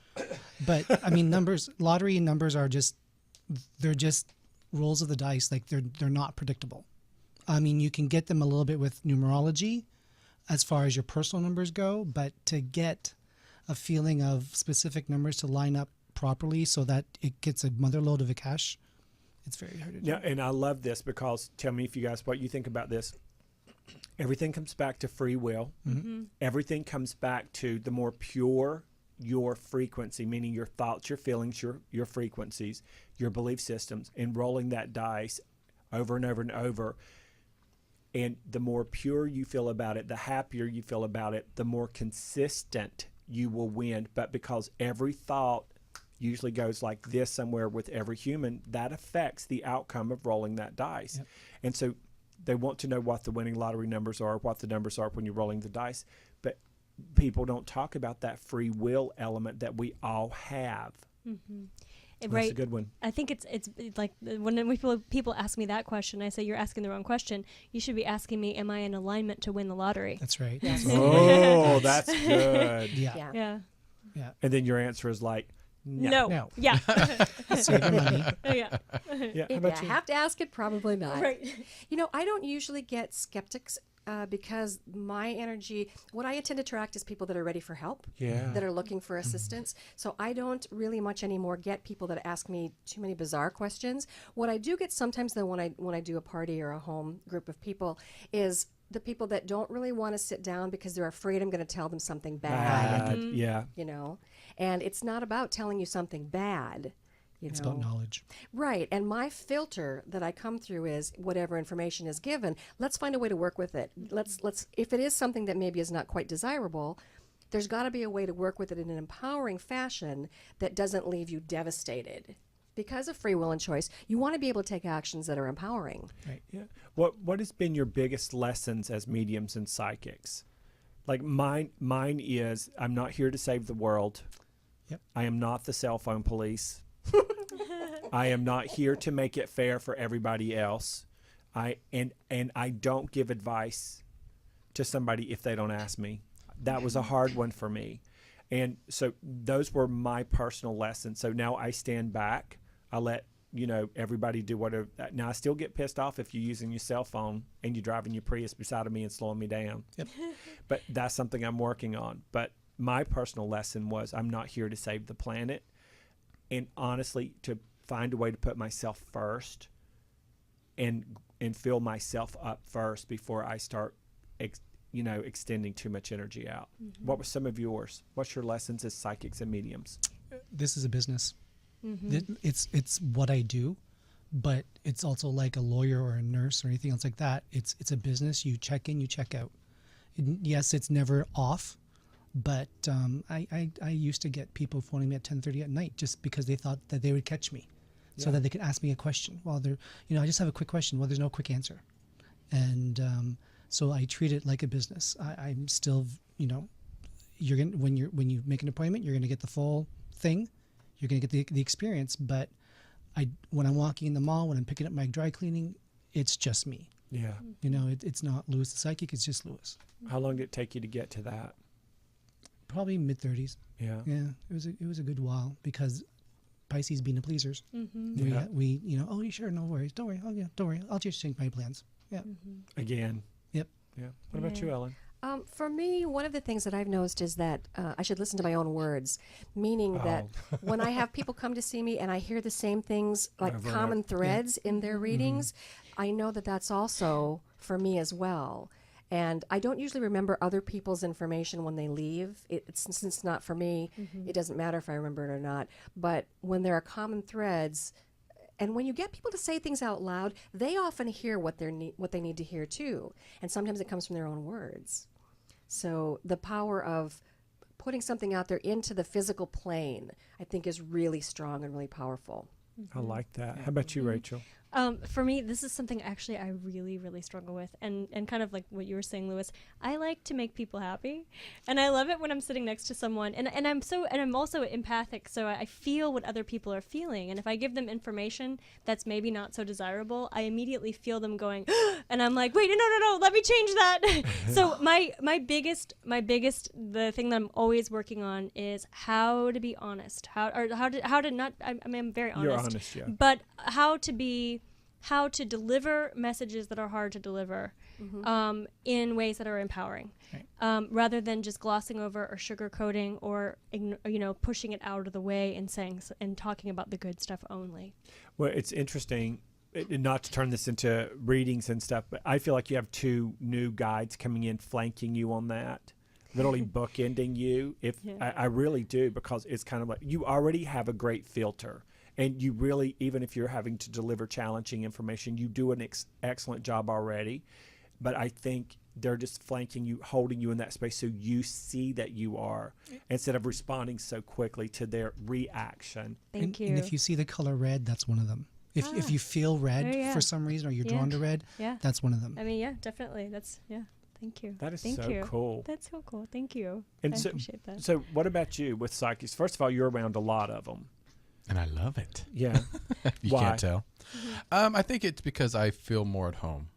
But I mean, lottery numbers are they're just rolls of the dice. Like, they're not predictable. I mean, you can get them a little bit with numerology as far as your personal numbers go, but to get a feeling of specific numbers to line up properly so that it gets a motherload of a cash, it's very hard to do. Yeah, and I love this because, tell me if you guys, what you think about this. Everything comes back to free will. Mm-hmm. Everything comes back to the more pure your frequency, meaning your thoughts, your feelings, your frequencies, your belief systems, and rolling that dice over and over and over. And the more pure you feel about it, the happier you feel about it, the more consistent you will win. But because every thought usually goes like this somewhere with every human, that affects the outcome of rolling that dice. Yep. And so they want to know what the winning lottery numbers are, what the numbers are when you're rolling the dice. But people don't talk about that free will element that we all have. Mm-hmm. That's right. a good one. I think it's like when people ask me that question, I say, you're asking the wrong question. You should be asking me, am I in alignment to win the lottery? That's right. Yes. Oh, that's good. Yeah. And then your answer is like, no. Yeah. Save your money. Yeah. Yeah. How If about you you? have to ask it, probably not. Right. I don't usually get skeptics because my energy, what I tend to attract is people that are ready for help, that are looking for assistance. So I don't really much anymore get people that ask me too many bizarre questions. What I do get sometimes, though, when I do a party or a home group of people is the people that don't really want to sit down because they're afraid I'm going to tell them something bad. Yeah. And it's not about telling you something bad. It's about knowledge. Right. And my filter that I come through is whatever information is given, let's find a way to work with it. Let's if it is something that maybe is not quite desirable, there's got to be a way to work with it in an empowering fashion that doesn't leave you devastated. Because of free will and choice, you want to be able to take actions that are empowering. Right. Yeah. What has been your biggest lessons as mediums and psychics? Like mine is, I'm not here to save the world. Yep. I am not the cell phone police. I am not here to make it fair for everybody else. I don't give advice to somebody if they don't ask me. That was a hard one for me. And so those were my personal lessons. So now I stand back. I let everybody do whatever. Now I still get pissed off if you're using your cell phone and you're driving your Prius beside of me and slowing me down. Yep. But that's something I'm working on. But my personal lesson was I'm not here to save the planet. And honestly, to find a way to put myself first and and fill myself up first before I start, extending too much energy out. What were some of yours? What's your lessons as psychics and mediums? This is a business. It's what I do, but it's also like a lawyer or a nurse or anything else like that. It's a business. You check in, you check out. Yes, it's never off, but I used to get people phoning me at 10:30 at night just because they thought that they would catch me, so that they could ask me a question. Well, I just have a quick question. Well, there's no quick answer, and so I treat it like a business. I'm still, you're gonna when you make an appointment, you're gonna get the full thing. You're gonna get the experience. But when I'm walking in the mall, when I'm picking up my dry cleaning, it's just me. Yeah. It's not Lewis the psychic. It's just Lewis. How long did it take you to get to that? Probably mid-30s. Yeah. Yeah. It was a good while because Pisces being the pleasers. Yeah. We oh, sure, no worries. Don't worry. Oh, yeah, don't worry. I'll just change my plans. Yeah. Again. Yep. Yeah. What about you, Ellen? For me, one of the things that I've noticed is that I should listen to my own words, meaning that when I have people come to see me and I hear the same things, like Over and common over. threads in their readings, I know that that's also for me as well. And I don't usually remember other people's information when they leave. Since it's not for me, it doesn't matter if I remember it or not. But when there are common threads, and when you get people to say things out loud, they often hear what they need to hear too. And sometimes it comes from their own words. So the power of putting something out there into the physical plane, I think, is really strong and really powerful. I like that. How about you, Rachel? For me, this is something actually I really, really struggle with, and kind of like what you were saying, Lewis. I like to make people happy, and I love it when I'm sitting next to someone, and I'm also empathic, so I feel what other people are feeling, and if I give them information that's maybe not so desirable, I immediately feel them going, and I'm like, wait, no, let me change that. So my biggest, the thing that I'm always working on is how to be honest, how to not. I mean, I'm very honest. You're honest, yeah. But how to deliver messages that are hard to deliver in ways that are empowering, rather than just glossing over or sugarcoating or pushing it out of the way and saying and talking about the good stuff only. Well, it's interesting, not to turn this into readings and stuff, but I feel like you have two new guides coming in, flanking you on that, literally bookending you. I really do, because it's kind of like you already have a great filter. And you really, even if you're having to deliver challenging information, you do an excellent job already. But I think they're just flanking you, holding you in that space so you see that you are, instead of responding so quickly to their reaction. Thank you. And if you see the color red, that's one of them. If you feel red for some reason, or you're drawn to red, that's one of them. I mean, yeah, definitely. Thank you. That is Thank so you. cool. That's so cool. Thank you. And I so, appreciate that. So what about you with psychics? First of all, you're around a lot of them. And I love it. Yeah. You Why? can't tell. I think it's because I feel more at home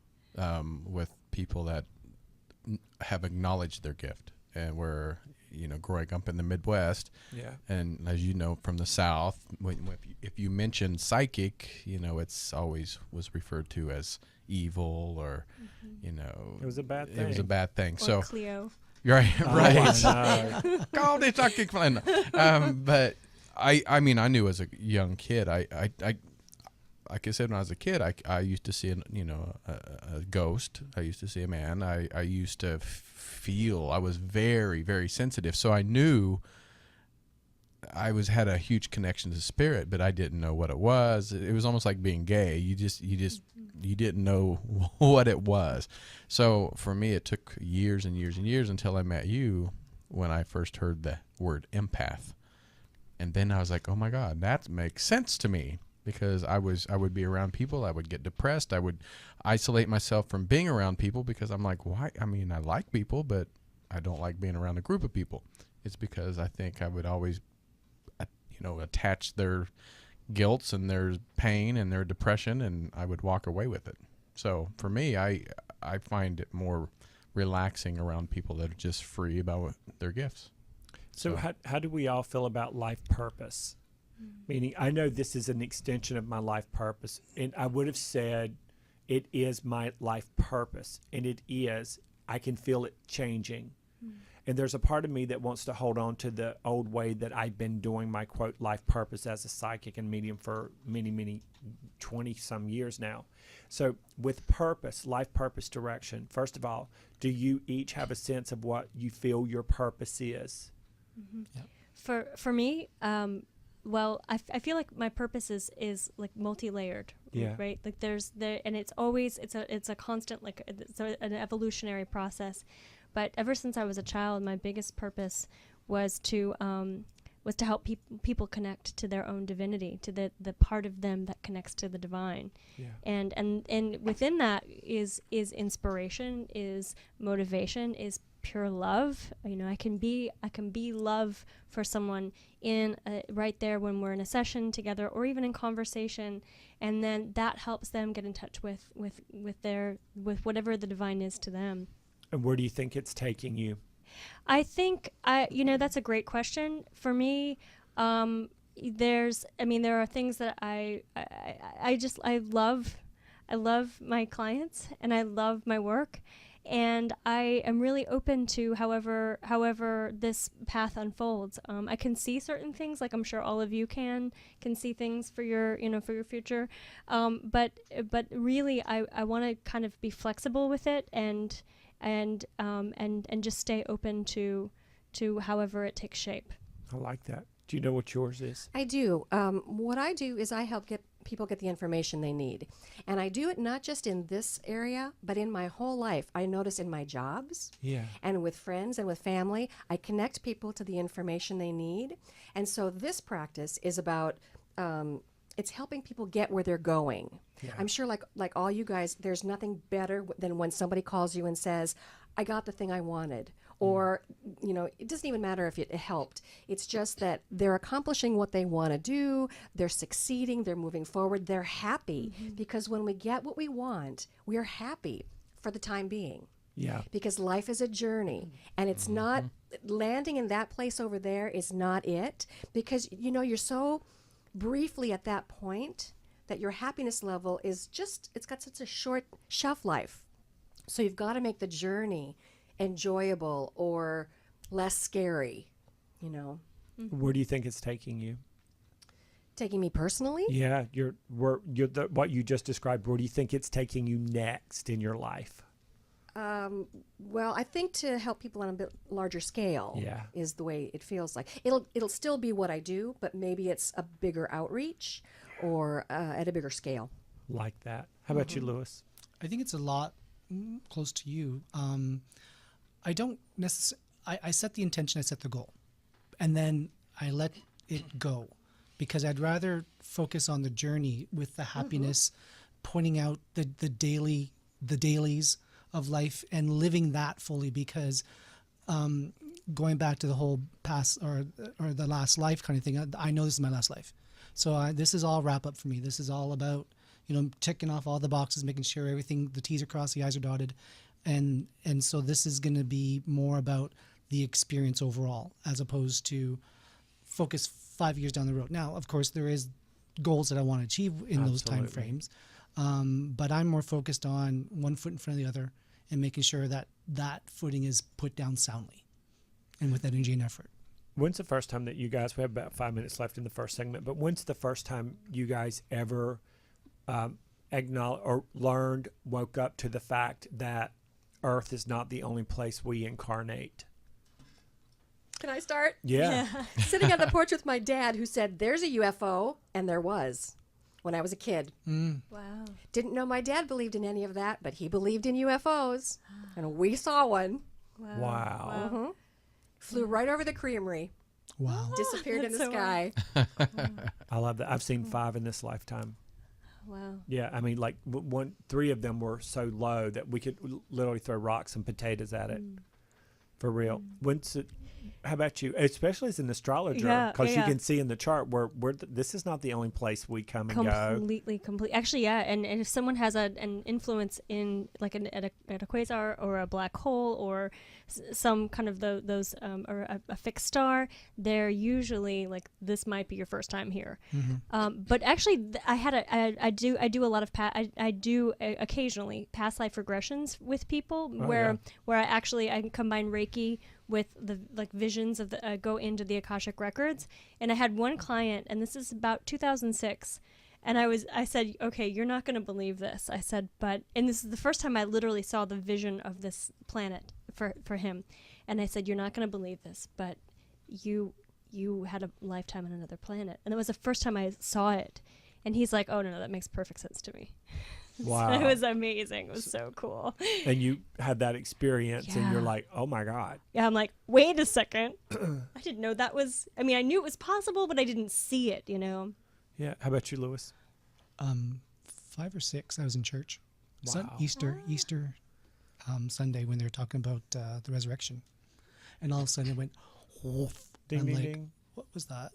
with people that have acknowledged their gift. And we're, growing up in the Midwest. Yeah. And as you know, from the South, if you mention psychic, it's always was referred to as evil, or, it was a bad thing. It was a bad thing. Or so Cleo. Right. Oh, Call the psychic plan. But I mean, I knew as a young kid, I like I said, when I was a kid, I used to see a ghost. I used to see a man. I used to feel. I was very, very sensitive. So I knew I had a huge connection to spirit, but I didn't know what it was. It was almost like being gay. You didn't know what it was. So for me, it took years and years and years until I met you, when I first heard the word empath. And then I was like, oh my God, that makes sense to me, because I would be around people. I would get depressed. I would isolate myself from being around people, because I'm like, why? I mean, I like people, but I don't like being around a group of people. It's because I think I would always, attach their guilt and their pain and their depression, and I would walk away with it. So for me, I find it more relaxing around people that are just free about their gifts. So how do we all feel about life purpose? Meaning, I know this is an extension of my life purpose, and I would have said it is my life purpose, and it is. I can feel it changing. And there's a part of me that wants to hold on to the old way that I've been doing my, quote, life purpose as a psychic and medium for many 20-some years now. So with purpose, life purpose, direction, first of all, do you each have a sense of what you feel your purpose is? Yep. For me, well, I feel like my purpose is like multi-layered, right? Like and it's always, it's a constant, like it's an evolutionary process. But ever since I was a child, my biggest purpose was to help people connect to their own divinity, to the part of them that connects to the divine. Yeah. And within that is inspiration, is motivation, is pure love. You know, I can be love for someone in right there when we're in a session together, or even in conversation, and then that helps them get in touch with whatever the divine is to them. And where do you think it's taking you? I think that's a great question. For me, there are things that I love my clients, and I love my work, and I am really open to however this path unfolds. I can see certain things, like I'm sure all of you can see things for your future. But really, I want to kind of be flexible with it and just stay open to however it takes shape. I like that. Do you know what yours is? I do. What I do is I help people get the information they need. And I do it not just in this area, but in my whole life. I notice in my jobs and with friends and with family, I connect people to the information they need. And so this practice is about it's helping people get where they're going. Yeah. I'm sure like all you guys, there's nothing better than when somebody calls you and says, I got the thing I wanted. Or, it doesn't even matter if it helped. It's just that they're accomplishing what they want to do. They're succeeding. They're moving forward. They're happy. Mm-hmm. Because when we get what we want, we are happy for the time being. Yeah. Because life is a journey. And it's not, landing in that place over there is not it. Because, you're so briefly at that point that your happiness level is it's got such a short shelf life. So you've got to make the journey enjoyable or less scary, Mm-hmm. Where do you think it's taking you? Taking me personally? Yeah, what you just described. Where do you think it's taking you next in your life? Well, I think to help people on a bit larger scale is the way it feels like. It'll still be what I do, but maybe it's a bigger outreach or at a bigger scale. Like that. How about you, Lewis? I think it's a lot close to you. I don't necessarily. I set the intention, I set the goal, and then I let it go, because I'd rather focus on the journey with the happiness, pointing out the dailies of life and living that fully. Because going back to the whole past or the last life kind of thing, I know this is my last life, so this is all wrap up for me. This is all about checking off all the boxes, making sure everything, the T's are crossed, the I's are dotted. And so this is going to be more about the experience overall, as opposed to focus 5 years down the road. Now, of course, there is goals that I want to achieve in those time frames, but I'm more focused on one foot in front of the other and making sure that footing is put down soundly and with energy and effort. When's the first time that you guys, we have about 5 minutes left in the first segment, but when's the first time you guys ever acknowledged or woke up to the fact that Earth is not the only place we incarnate? Can I start? Yeah. Sitting on the porch with my dad, who said, there's a UFO, and there was, when I was a kid. Wow. Didn't know my dad believed in any of that, but he believed in UFOs, and we saw one. Wow. Mm-hmm. Flew right over the creamery. Wow. Disappeared in the sky. I love that. I've seen 5 in this lifetime. Wow. Yeah, I mean, like 3 of them were so low that we could literally throw rocks and potatoes at it. For real. How about you? Especially as an astrologer, because you can see in the chart where this is not the only place we come and go. Completely. Actually, yeah. And if someone has an influence in like at a quasar or a black hole or some kind of those or a fixed star, they're usually like, this might be your first time here. But actually, I do a lot of I do occasionally past life regressions with people where I combine Reiki Reiki with the like visions of the go into the Akashic records. And I had one client, and this is about 2006. And I said, okay, you're not going to believe this. I said, and this is the first time I literally saw the vision of this planet for him. And I said, you're not going to believe this, but you had a lifetime on another planet. And that was the first time I saw it. And he's like, oh, no, that makes perfect sense to me. Wow. So it was amazing. It was so cool. And you had that experience, and you're like, oh, my God. Yeah, I'm like, wait a second. I didn't know that was, I mean, I knew it was possible, but I didn't see it, you know? Yeah. How about you, Lewis? 5 or 6, I was in church. Wow. Easter Sunday when they were talking about the resurrection. And all of a sudden it went, whoof. Ding, I'm ding, like, ding. what was that?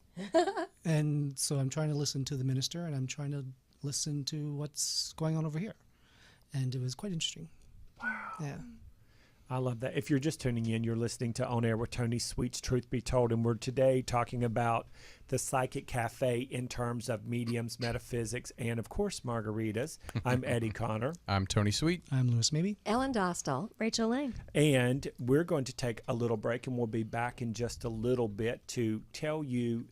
And so I'm trying to listen to the minister, and I'm trying to listen to what's going on over here. And it was quite interesting. Wow. Yeah. I love that. If you're just tuning in, you're listening to On Air with Tony Sweet's Truth Be Told, and we're today talking about the Psychic Cafe in terms of mediums, metaphysics, and, of course, margaritas. I'm Eddie Connor. I'm Tony Sweet. I'm Lewis Mabee. Ellen Dostal. Rachel Lang. And we're going to take a little break, and we'll be back in just a little bit to tell you,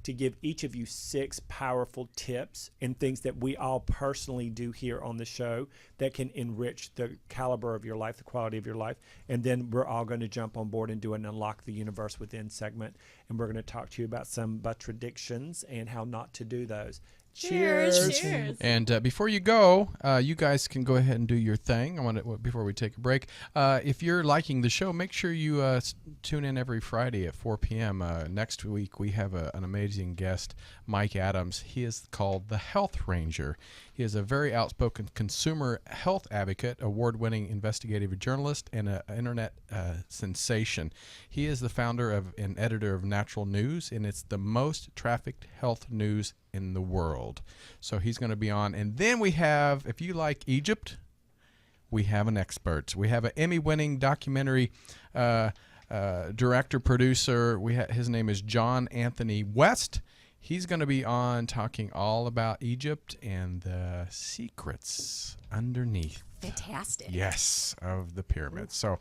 to give each of you 6 powerful tips and things that we all personally do here on the show that can enrich the caliber of your life, the quality of your life. And then we're all going to jump on board and do an Unlock the Universe Within segment. And we're going to talk to you about some contradictions and how not to do those. Cheers. Cheers. And before you go, you guys can go ahead and do your thing. I want to, before we take a break. If you're liking the show, make sure you tune in every Friday at 4 p.m. Next week we have an amazing guest, Mike Adams. He is called the Health Ranger. He is a very outspoken consumer health advocate, award-winning investigative journalist, and an internet sensation. He is the founder and editor of Natural News, and it's the most trafficked health news in the world. So he's going to be on. And then we have, if you like Egypt, we have an expert. We have an Emmy-winning documentary director, producer. His name is John Anthony West. He's going to be on talking all about Egypt and the secrets underneath. Fantastic. Yes, of the pyramids. So,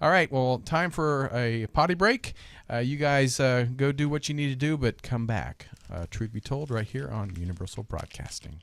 all right, well, time for a potty break. You guys go do what you need to do, but come back. Truth be told, right here on Universal Broadcasting.